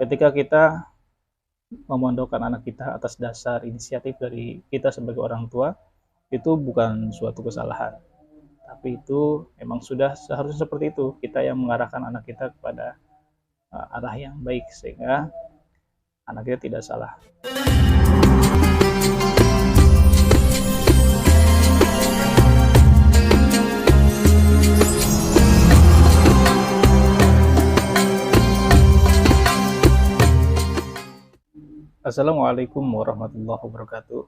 ketika kita memondokkan anak kita atas dasar inisiatif dari kita sebagai orang tua, itu bukan suatu kesalahan. Tapi itu memang sudah seharusnya seperti itu. Kita yang mengarahkan anak kita kepada arah yang baik, sehingga anak kita tidak salah. Assalamualaikum warahmatullahi wabarakatuh.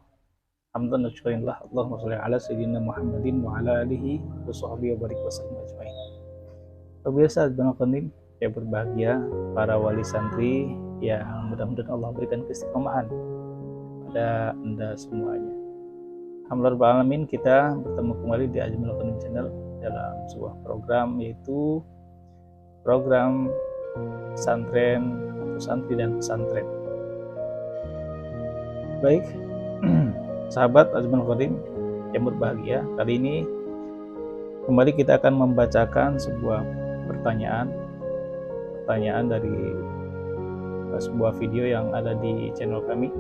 Hamdan wa syukurillah, Allahumma sholli ala sayyidina Muhammadin wa ala alihi wa sahbihi wa barik wasallam ajmain. Pemirsa Al-Qandim yang berbahagia, para wali santri yang mudah-mudahan Allah berikan keistiqomahan pada Anda semuanya. Alhamdulillah alamin, kita bertemu kembali di Al-Qandim Channel dalam sebuah program, yaitu program pesantren atau santri dan pesantren. Baik, sahabat Al-Qandim yang berbahagia, kali ini kembali kita akan membacakan sebuah pertanyaan dari sebuah video yang ada di channel kami.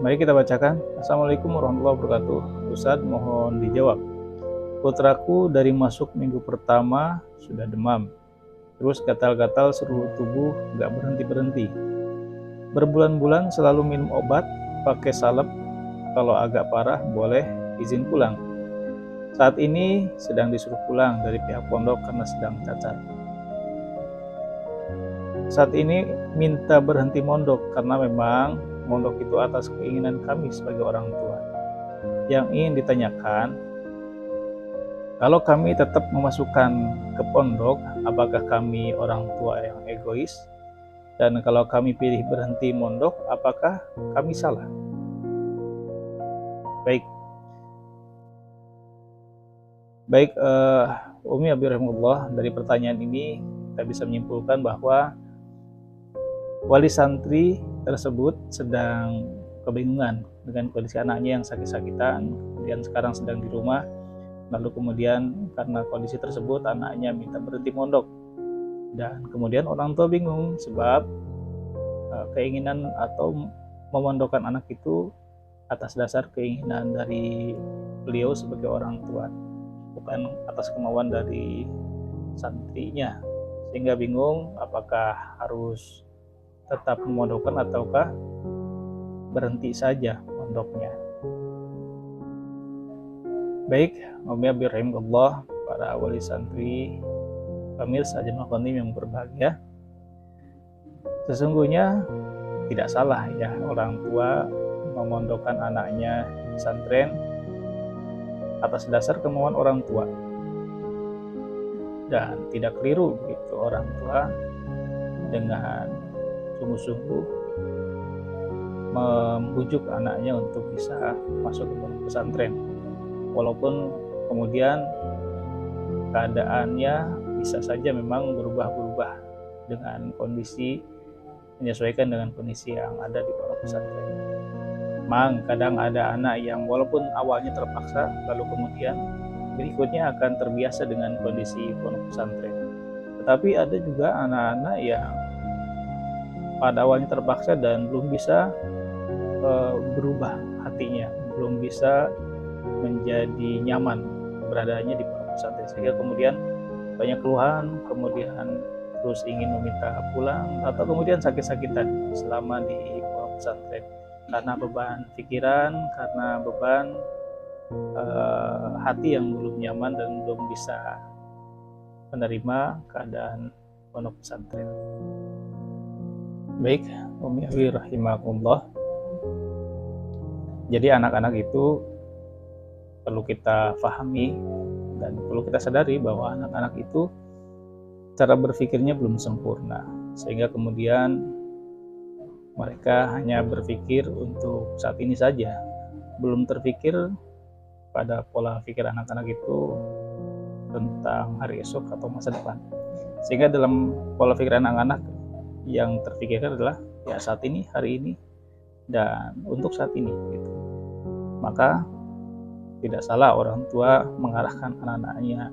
Mari kita bacakan. Assalamualaikum warahmatullahi wabarakatuh. Ustadz, mohon dijawab. Putraku dari masuk minggu pertama sudah demam, terus gatal-gatal seluruh tubuh gak berhenti-berhenti. Berbulan-bulan selalu minum obat, pakai salep. Kalau agak parah boleh izin pulang. Saat ini sedang disuruh pulang dari pihak pondok karena sedang cacat. Saat ini minta berhenti mondok karena memang mondok itu atas keinginan kami sebagai orang tua. Yang ingin ditanyakan, kalau kami tetap memasukkan ke pondok, apakah kami orang tua yang egois? Dan kalau kami pilih berhenti mondok, apakah kami salah? Baik, Umi Abdurrahmanullah, dari pertanyaan ini kita bisa menyimpulkan bahwa wali santri tersebut sedang kebingungan dengan kondisi anaknya yang sakit-sakitan, kemudian sekarang sedang di rumah, lalu kemudian karena kondisi tersebut anaknya minta berhenti mondok, dan kemudian orang tua bingung sebab keinginan atau memondokkan anak itu atas dasar keinginan dari beliau sebagai orang tua, bukan atas kemauan dari santrinya, sehingga bingung apakah harus tetap memondokkan ataukah berhenti saja mondoknya. Baik, Umi Abdurrahmanullah, para wali santri, pemirsa Al-Qandim yang berbahagia, sesungguhnya tidak salah ya orang tua memondokkan anaknya di pesantren atas dasar kemauan orang tua, dan tidak keliru begitu orang tua dengan sungguh-sungguh membujuk anaknya untuk bisa masuk ke pesantren, walaupun kemudian keadaannya bisa saja memang berubah-ubah dengan kondisi, menyesuaikan dengan kondisi yang ada di pondok pesantren. Memang kadang ada anak yang walaupun awalnya terpaksa, lalu kemudian berikutnya akan terbiasa dengan kondisi pondok pesantren. Tetapi ada juga anak-anak yang pada awalnya terpaksa dan belum bisa berubah hatinya, belum bisa menjadi nyaman beradanya di pondok pesantren, sehingga kemudian banyak keluhan, kemudian terus ingin meminta pulang, atau kemudian sakit-sakitan selama di pondok pesantren karena beban pikiran, karena beban hati yang belum nyaman dan belum bisa menerima keadaan pondok pesantren. Baik, Umi rahimahullah. Jadi anak-anak itu perlu kita pahami dan perlu kita sadari bahwa anak-anak itu cara berpikirnya belum sempurna, sehingga kemudian mereka hanya berpikir untuk saat ini saja, belum terpikir pada pola pikir anak-anak itu tentang hari esok atau masa depan. Sehingga dalam pola pikir anak-anak yang terpikirkan adalah ya saat ini, hari ini, dan untuk saat ini gitu. Maka tidak salah orang tua mengarahkan anak-anaknya,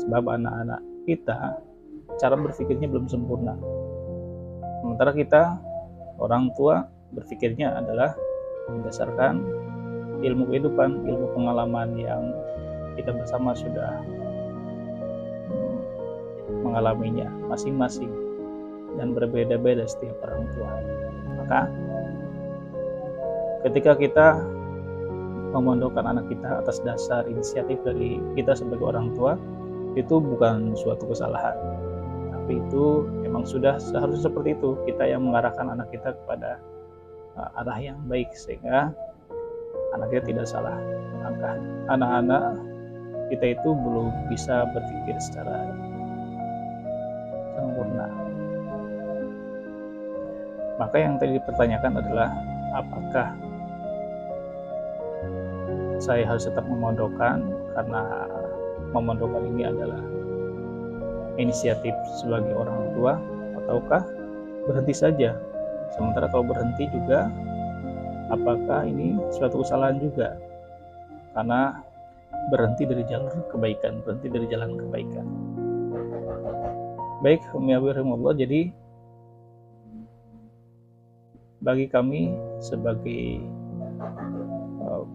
sebab anak-anak kita cara berpikirnya belum sempurna. Sementara kita orang tua berpikirnya adalah berdasarkan ilmu kehidupan, ilmu pengalaman yang kita bersama sudah mengalaminya masing-masing dan berbeda-beda setiap orang tua. Maka ketika kita memondokkan anak kita atas dasar inisiatif dari kita sebagai orang tua, itu bukan suatu kesalahan, tapi itu memang sudah seharusnya seperti itu. Kita yang mengarahkan anak kita kepada arah yang baik sehingga anak kita tidak salah langkah. Anak-anak kita itu belum bisa berpikir secara sempurna. Maka yang tadi dipertanyakan adalah apakah saya harus tetap memondokkan karena memondokkan ini adalah inisiatif sebagai orang tua, ataukah berhenti saja. Sementara kalau berhenti juga, apakah ini suatu kesalahan juga? Karena berhenti dari jalur kebaikan, berhenti dari jalan kebaikan. Baik, Umi Abi rahimahullah, jadi bagi kami sebagai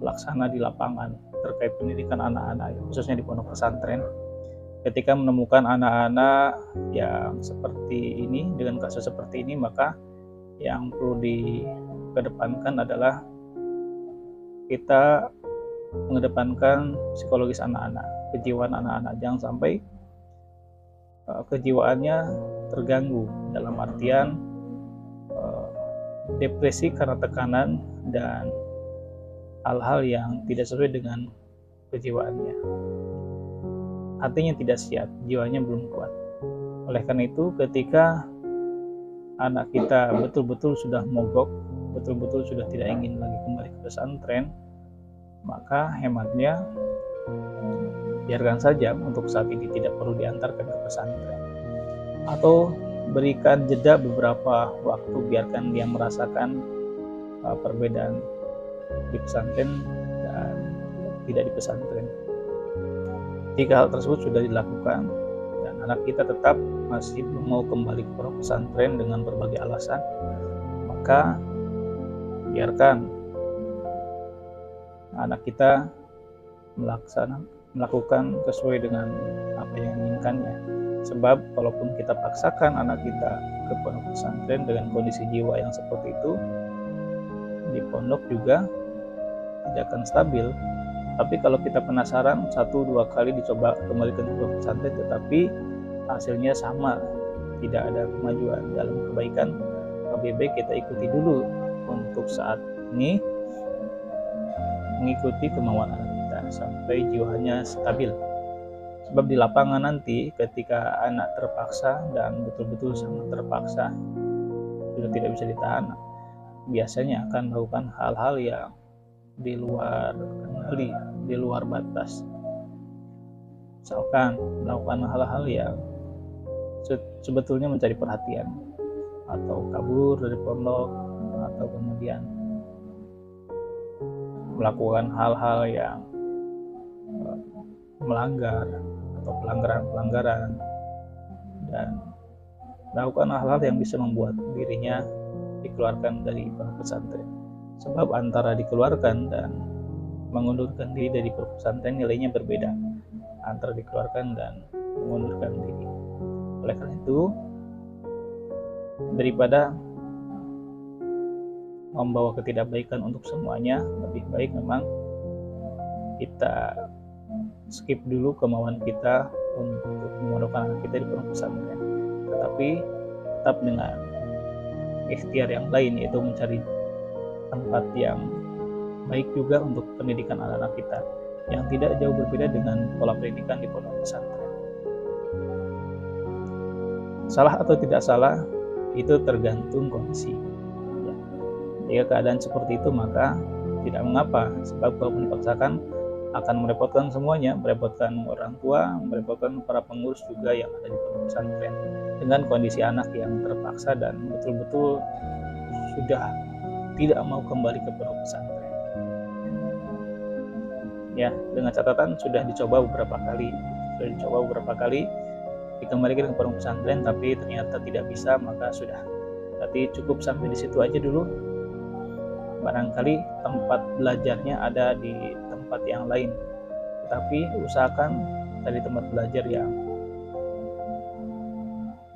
pelaksana di lapangan terkait pendidikan anak-anak, khususnya di pondok pesantren, ketika menemukan anak-anak yang seperti ini, dengan kasus seperti ini, maka yang perlu dikedepankan adalah kita mengedepankan psikologis anak-anak, kejiwaan anak-anak. Jangan sampai kejiwaannya terganggu dalam artian depresi karena tekanan dan hal-hal yang tidak sesuai dengan kejiwaannya. Hatinya tidak siap, jiwanya belum kuat. Oleh karena itu, ketika anak kita betul-betul sudah mogok, betul-betul sudah tidak ingin lagi kembali ke pesantren, maka hematnya biarkan saja untuk saat ini, tidak perlu diantarkan ke pesantren. Atau berikan jeda beberapa waktu, biarkan dia merasakan perbedaan di pesantren dan tidak di pesantren. Jika hal tersebut sudah dilakukan dan anak kita tetap masih belum mau kembali ke pondok pesantren dengan berbagai alasan, maka biarkan anak kita melakukan sesuai dengan apa yang diinginkannya. Sebab kalaupun kita paksakan anak kita ke pondok pesantren dengan kondisi jiwa yang seperti itu, di pondok juga tidak akan stabil. Tapi kalau kita penasaran, 1-2 kali dicoba kembali ke pondok pesantren tetapi hasilnya sama, tidak ada kemajuan dalam kebaikan, lebih baik kita ikuti dulu untuk saat ini, mengikuti kemauan anak kita sampai jiwanya stabil. Sebab di lapangan nanti ketika anak terpaksa dan betul-betul sangat terpaksa, sudah tidak bisa ditahan, biasanya akan melakukan hal-hal yang di luar kendali, di luar batas. Misalkan melakukan hal-hal yang sebetulnya mencari perhatian, atau kabur dari pondok, atau kemudian melakukan hal-hal yang melanggar atau pelanggaran-pelanggaran, dan melakukan hal-hal yang bisa membuat dirinya dikeluarkan dari pondok pesantren. Sebab antara dikeluarkan dan mengundurkan diri dari pondok pesantren nilainya berbeda, antara dikeluarkan dan mengundurkan diri. Oleh karena itu, daripada membawa ketidakbaikan untuk semuanya, lebih baik memang kita skip dulu kemauan kita untuk memondokkan anak kita di pondok pesantren, tetapi tetap dengan ikhtiar yang lain, yaitu mencari tempat yang baik juga untuk pendidikan anak-anak kita, yang tidak jauh berbeda dengan pola pendidikan di pondok pesantren. Salah atau tidak salah itu tergantung kondisi. Jika keadaan seperti itu maka tidak mengapa, sebab walaupun dipaksakan akan merepotkan semuanya, merepotkan orang tua, merepotkan para pengurus juga yang ada di pondok pesantren, dengan kondisi anak yang terpaksa dan betul-betul sudah tidak mau kembali ke pondok pesantren. Ya, dengan catatan sudah dicoba beberapa kali dikembalikan ke pondok pesantren, tapi ternyata tidak bisa, maka sudah Berarti cukup sampai di situ aja dulu. Barangkali tempat belajarnya ada di tempat yang lain, tetapi usahakan cari tempat belajar yang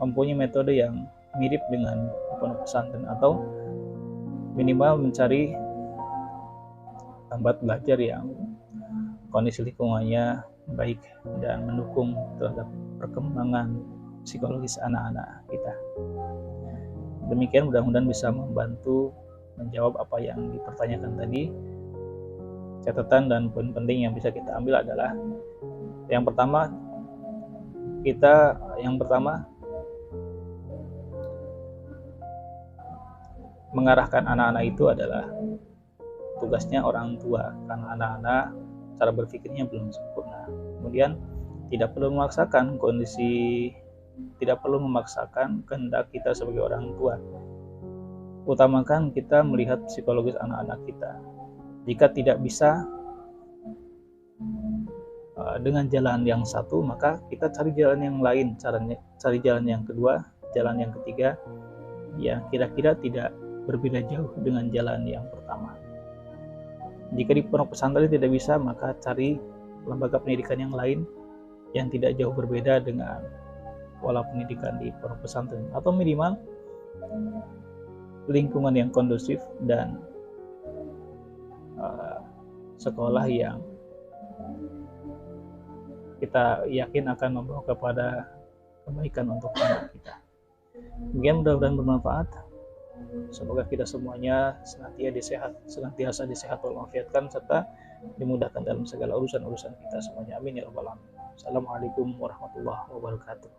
mempunyai metode yang mirip dengan pondok pesantren, atau minimal mencari tempat belajar yang kondisi lingkungannya baik dan mendukung terhadap perkembangan psikologis anak-anak kita. Demikian, mudah-mudahan bisa membantu menjawab apa yang dipertanyakan tadi. Catatan dan poin penting yang bisa kita ambil adalah yang pertama, mengarahkan anak-anak itu adalah tugasnya orang tua, karena anak-anak cara berpikirnya belum sempurna. Kemudian tidak perlu memaksakan kehendak kita sebagai orang tua. Utamakan kita melihat psikologis anak-anak kita. Jika tidak bisa dengan jalan yang satu, maka kita cari jalan yang lain, cari jalan yang kedua, jalan yang ketiga, yang kira-kira tidak berbeda jauh dengan jalan yang pertama. Jika di pondok pesantren tidak bisa, maka cari lembaga pendidikan yang lain yang tidak jauh berbeda dengan pola pendidikan di pondok pesantren, atau minimal lingkungan yang kondusif dan sekolah yang kita yakin akan membawa kepada kebaikan untuk anak kita. Demikian, mudah-mudahan bermanfaat. Semoga kita semuanya senantiasa disehat walafiatkan, serta dimudahkan dalam segala urusan-urusan kita semuanya. Amin ya rabbal alamin. Assalamualaikum warahmatullahi wabarakatuh.